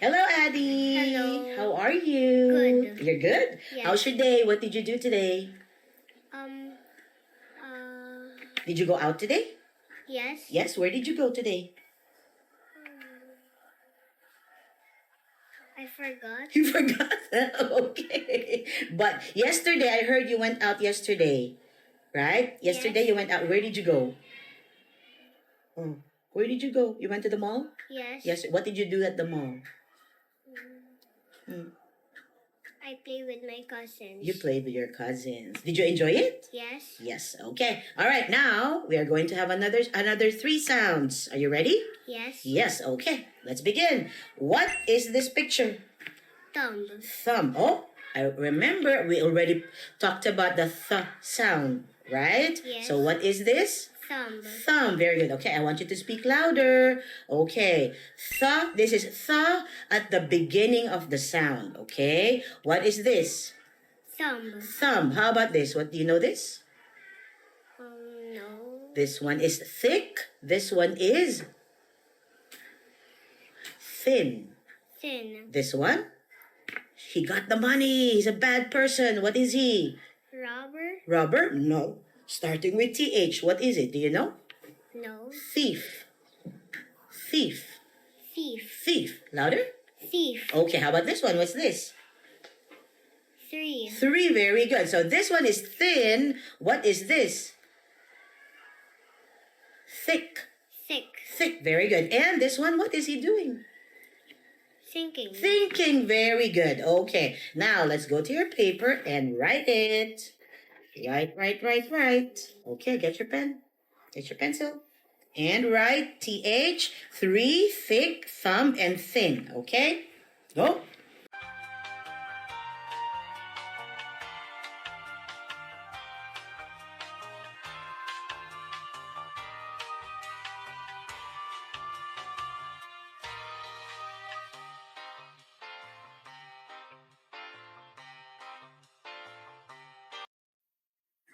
Hello, Addy. Hello. How are you? Good. You're good? Yes. How's your day? What did you do today? Um, Did you go out today? yes. Yes, where did you go today? I forgot. You forgot? Okay. But yesterday, I heard you went out yesterday. Right? Yesterday, Yes. you went out. Where did you go? Oh, where did you go? You went to the mall? Yes. Yes. What did you do at the mall? I play with my cousins. You played with your cousins. Did you enjoy it? Yes. Yes. Okay. All right. Now we are going to have another three sounds. Are you ready? Yes. Yes. Okay. Let's begin. What is this picture? Thumb. Thumb. Oh, I remember we already talked about the th sound, right? Yes. So what is this? Thumb. Thumb. Very good. Okay, I want you to speak louder. Okay. This is th at the beginning of the sound. Okay. What is this? Thumb. Thumb. How about this? What do you know this? No. This one is thick. This one is thin. Thin. This one? He got the money. He's a bad person. What is he? Robber. Robber? No. Starting with TH. What is it? Do you know? No. Thief. Thief. Thief. Thief. Louder? Thief. Okay, how about this one? What's this? 3. 3. Very good. So this one is thin. What is this? Thick. Thick. Thick. Very good. And this one, what is he doing? Thinking. Thinking. Very good. Okay. Now let's go to your paper and write it. Write. Okay, get your pen. Get your pencil. And write TH, 3, thick, thumb, and thin. Okay? Go.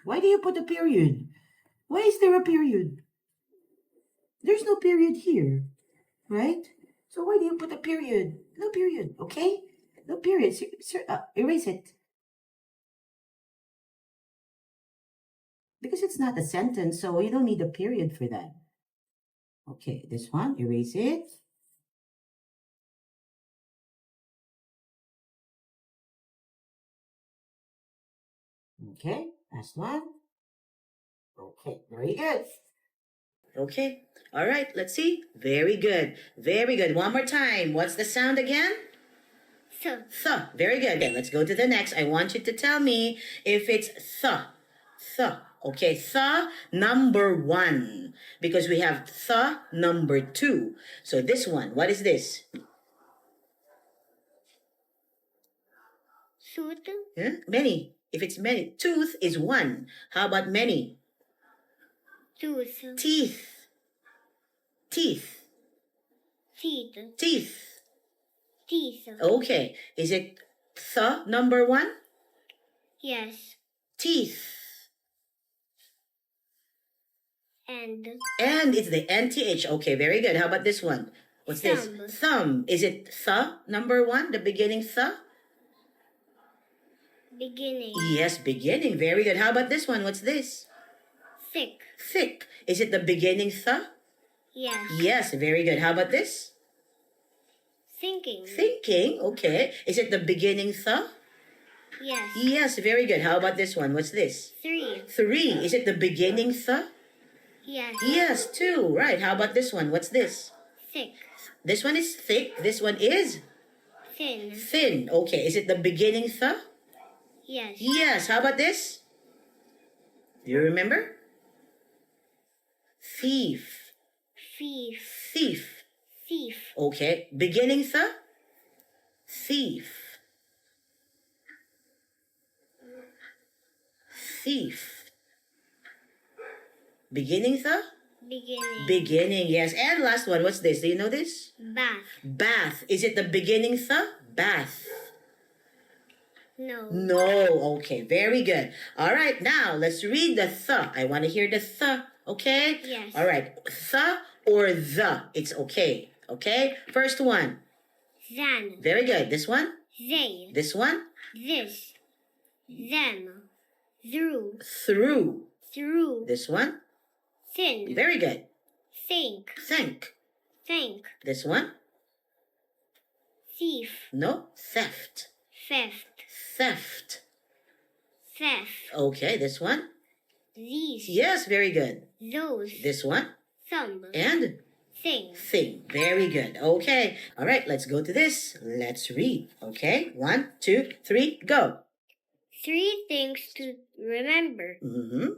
Why do you put a period? Why is there a period? There's no period here, right? So why do you put a period? No period, okay? No period. Erase it. Because it's not a sentence, so you don't need a period for that. Okay, this one, erase it. Okay, last one. Okay, very good. Okay, all right, let's see. Very good, very good. One more time. What's the sound again? Th. Th. Very good. Okay, let's go to the next. I want you to tell me if it's th. Th. Okay, th number 1. Because we have th number 2. So this one, what is this? Suit. Yeah? Many. If it's many. Tooth is 1. How about many? Tooth. Teeth. Teeth. Teeth. Teeth. Teeth. Okay. Is it th number 1? Yes. Teeth. And. And it's the NTH. Okay, very good. How about this one? What's Thumb. this? Thumb. Is it th number 1? The beginning th? Beginning. Yes, beginning. Very good. How about this one? What's this? Thick. Thick. Is it the beginning th? Yes. Yes, very good. How about this? Thinking. Thinking. Okay. Is it the beginning th? Yes. Yes, very good. How about this one? What's this? 3. 3. Is it the beginning th? Yes. Yes, 2. Right. How about this one? What's this? Thick. This one is thick. This one is Thin. thin. Okay. Is it the beginning th? Yes. Yes. How about this? Do you remember? Thief. Thief. Thief. Thief. Okay. Beginning th? Thief. Thief. Beginning th? Beginning. Beginning, yes. And last one, what's this? Do you know this? Bath. Bath. Is it the beginning th? Bath. No. No. Okay, very good. All right, now let's read the th. I want to hear the th, okay? Yes. All right, th or the. It's okay. Okay? First one. Zan. Very good. This one? They. This one? This. Them. Through. Through. Through. This one? Thin. Very good. Think. Thank. Think. This one? Thief. No. Theft. Theft. Theft. Theft. Okay, this one? These. Yes, very good. Those. This one? Thumb. And Thing. thing. Very good. Okay. All right, let's go to this. Let's read. Okay. 1, 2, 3, go. 3 things to remember. Mm-hmm.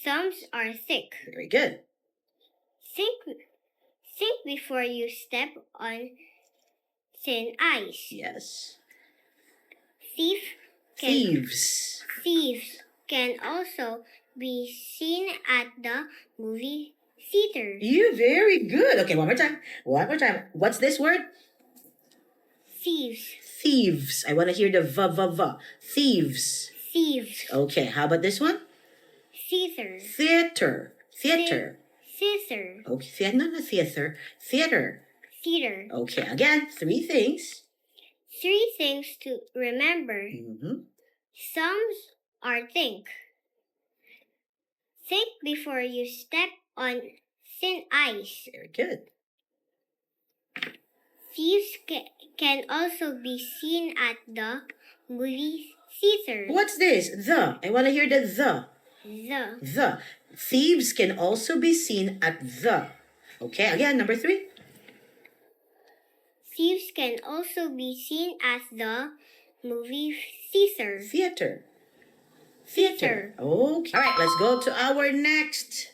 Thumbs are thick. Very good. Think before you step on thin ice. Yes. Thieves Thieves. can also be seen at the movie theater. You very good. Okay, one more time. One more time. What's this word? Thieves. Thieves. I want to hear the v. Thieves. Thieves. Okay, how about this one? Theater. Theater. Theater. Theater. Okay, no, not theater. Theater. Theater. Okay, again, 3 things. 3 things to remember. Mm-hmm. Thumbs are think. Think before you step on thin ice. Very good. Thieves can also be seen at the movie theater. What's this? The. I want to hear the the. The. Thieves can also be seen at the. Okay, again, number 3. Thieves can also be seen at the movie theater. Theater. Theater. Okay. All right, let's go to our next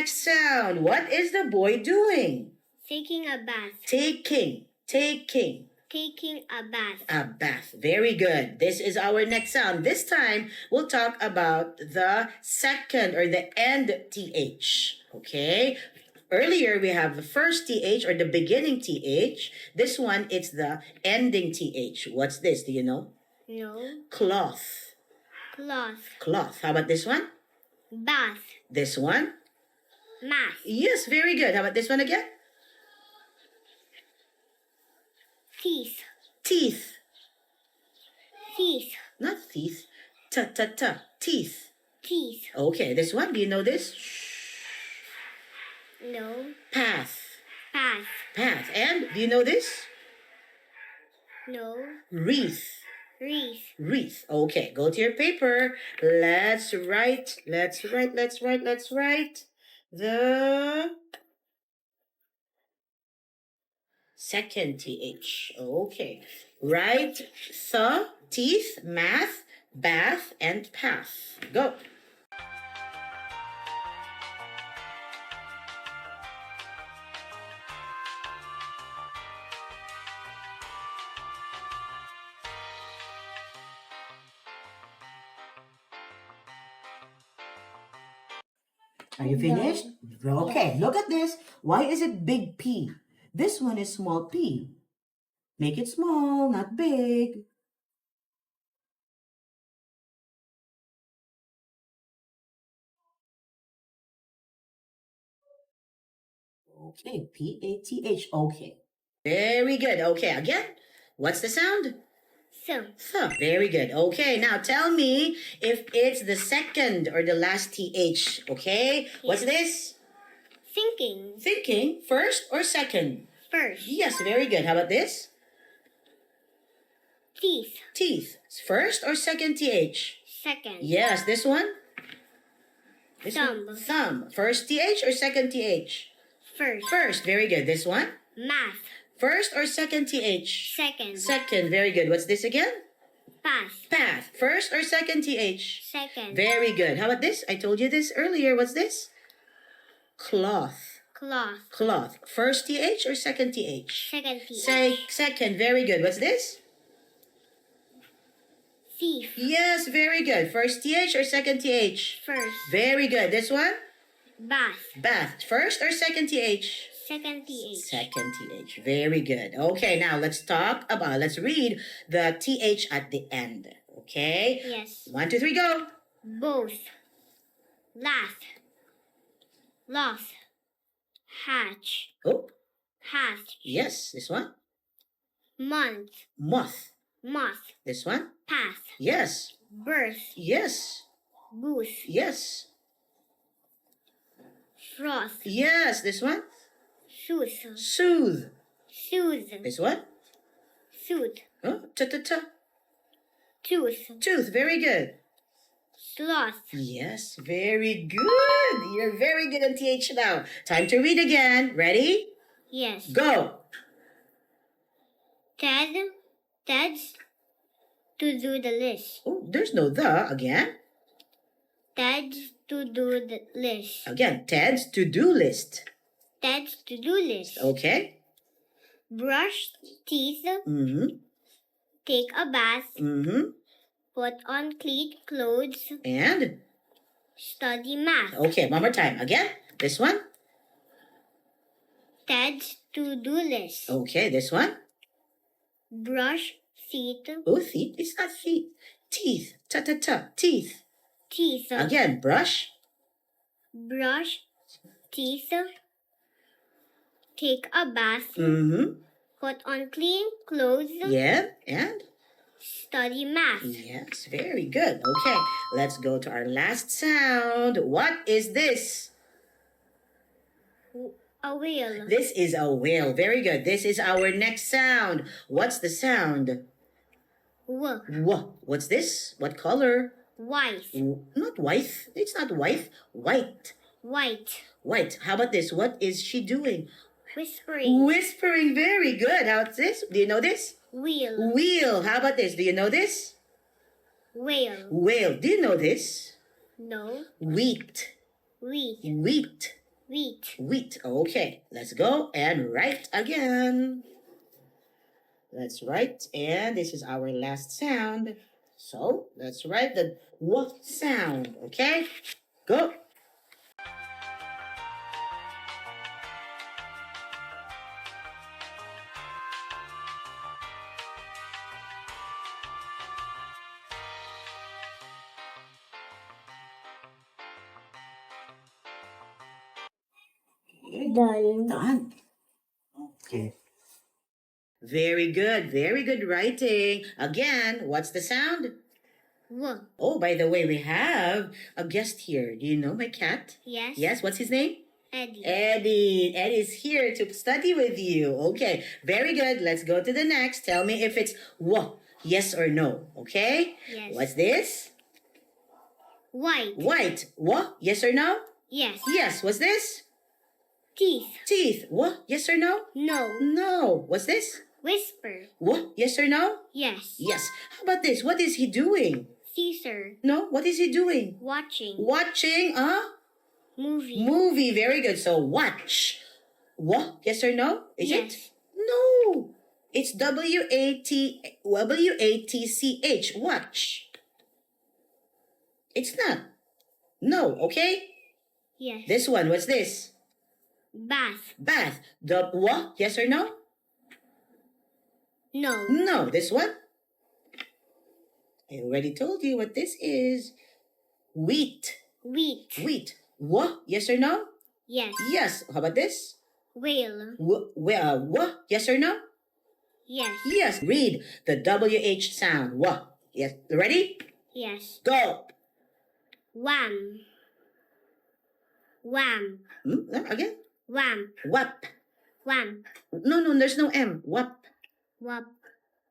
sound. What is the boy doing? Taking a bath. Taking. Taking a bath. A bath. Very good. This is our next sound. This time, we'll talk about the second or the end TH. Okay? Earlier, we have the first TH or the beginning TH. This one, it's the ending TH. What's this? Do you know? No. Cloth. Cloth. How about this one? Bath. This one? Math. Yes, very good. How about this one again? Teeth. Teeth. Teeth. Not teeth. Teeth. Teeth. Okay, this one, do you know this? No. Path. Path. And do you know this? No. Wreath. Wreath. Okay, go to your paper. Let's write the second TH. Okay. Write teeth, math, bath, and path. Go. Are you finished? Okay, look at this. Why is it big P? This one is small p. Make it small, not big. Okay, P-A-T-H. Okay. Very good. Okay, again. What's the sound? So. Very good. Okay, now tell me if it's the second or the last TH. Okay? What's this? Thinking. First or second? First. Yes, very good. How about this? Teeth. First or second TH? Second. Yes, this one? Thumb. Thumb. First TH or second TH? First. Very good. This one? Math. First or second TH? Second. Very good. What's this again? Path. First or second TH? Second. Very good. How about this? I told you this earlier. What's this? Cloth. First TH or second TH? Second TH. Second. Very good. What's this? Thief. Yes, very good. First TH or second TH? First. Very good. This one? Bath. First or second TH? Second TH. Second TH. Very good. Okay, now let's read the TH at the end. Okay? Yes. 1, 2, 3, go. Both. Laugh. Loth. Hatch. Oh, Hatch. yes. This one? month, Moth. moth, This one? path, Yes. birth, Yes. booth, Yes. froth, Yes. This one? sooth, Soothe. soothe, This one? soothe, Oh, ta-ta-ta. tooth, Tooth. Very good. sloth, Yes. Very good. You're very good on TH now. Time to read again. Ready? yes, Go. Ted, Ted's to do the list, Oh, there's no the again. Ted's to do the list, Again, Ted's to-do list. Ted's to do list, Okay? brush teeth, Mm-hmm. take a bath, Mm-hmm. put on clean clothes, And? study math, Okay, one more time. Again, this one. Ted's to do list, Okay, this one. brush teeth, Oh, feet. It's not feet. Teeth. Ta-ta-ta. Teeth. teeth, Again, brush. brush teeth, take a bath, Mm-hmm. put on clean clothes, Yeah, and? study math, Yes, very good. Okay, let's go to our last sound. What is this? a whale, This is a whale. Very good. This is our next sound. What's the sound? w, What's this? What color? white, Not white. It's not white. White. white, White. How about this? What is she doing? whispering, Whispering. Very good. How's this? Do you know this? wheel, Wheel. How about this? Do you know this? whale, Whale. Do you know this? no, Wheat. wheat, Wheat. wheat, Wheat. Okay. Let's go and write again. Let's write. And this is our last sound. So let's write the w sound. Okay? Go. Done. Okay. Very good. Very good writing. Again, what's the sound? w, Oh, by the way, we have a guest here. Do you know my cat? yes, Yes, what's his name? Addy, Eddie. Eddie's here to study with you. Okay, very good. Let's go to the next. Tell me if it's w, yes or no. Okay? yes, What's this? white, White. W, yes or no? yes, Yes. What's this? teeth, Teeth. W, yes or no? no, No. What's this? whisper, W, yes or no? yes, Yes. How about this? What is he doing? Caesar, No, what is he doing? watching, Watching a movie, movie. Very good. So watch. What? Yes or no? Is yes, it? No. It's W-A-T-C-H. Watch. It's not. No. Okay. yes, This one. What's this? bath, Bath. The what? Yes or no? no, No. This one? I already told you what this is. Wheat. wheat, Wheat. What? Yes or no? yes, Yes. How about this? whale, What? Yes or no? yes, Yes. Read the WH sound. What? Yes. Ready? yes, Go. wham, wham, Again. wham, Wap. wham, No, there's no M. Wap. whap,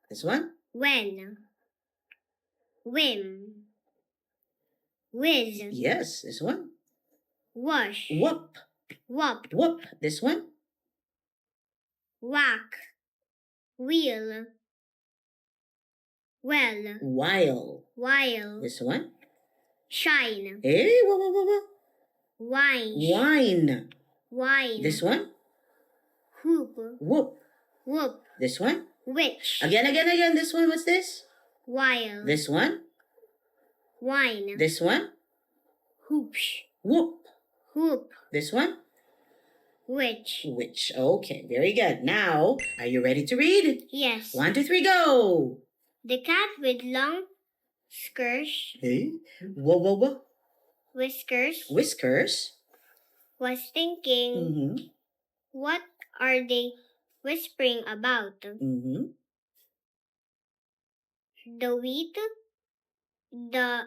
This one. when, whim, whiz, Yes. This one. wash, Whoop. whop, Whoop. This one. whack, wheel, well, While. while, This one. shine, Hey, what? wine, Wine. wine, This one. hoop, Whoop. whoop, This one. witch, Again. This one. What's this? while, This one. wine, This one. hoops, Whoop. hoop, This one. witch, Which. Okay. Very good. Now, are you ready to read? yes, 1, 2, 3, go. the cat with long skirts, Hey. Whoa. whiskers, Whiskers. was thinking, Mm-hmm. what are they whispering about? Mm-hmm. the wheat, the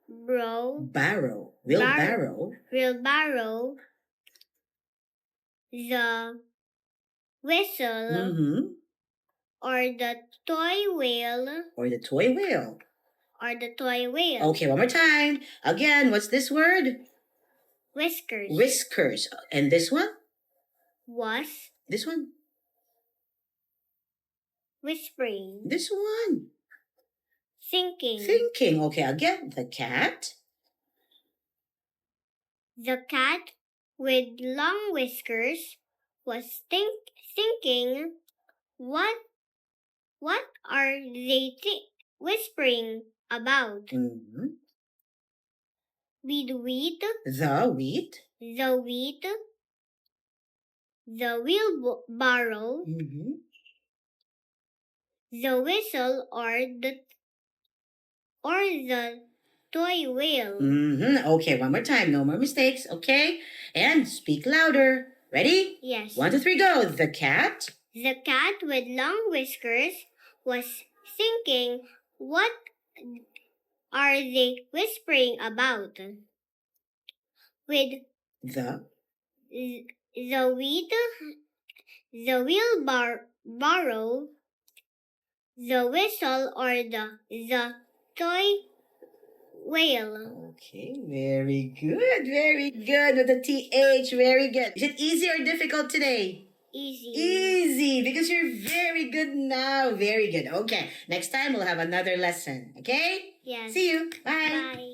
wheelbarrow, wheelbarrow, the whistle, Mm-hmm. or the toy wheel, Or the toy wheel. Okay, one more time. Again, what's this word? Whiskers. Whiskers. And this one? Was. This one? Whispering. This one? Thinking. Thinking. Okay, again, the cat. The cat with long whiskers was thinking, what are they whispering about? Mm-hmm. With wheat, The wheat. The wheelbarrow, Mm-hmm. the whistle, or the toy wheel. Mm-hmm. Okay, one more time. No more mistakes. Okay? And speak louder. Ready? Yes. 1, 2, 3, go. The cat. The cat with long whiskers was thinking, what are they whispering about? With The wheat, the wheelbarrow, the whistle, or the toy whale. Okay, very good. Very good with the TH. Very good. Is it easy or difficult today? Easy. Easy, because you're very good now. Very good. Okay, next time we'll have another lesson. Okay? Yes. See you. Bye. Bye.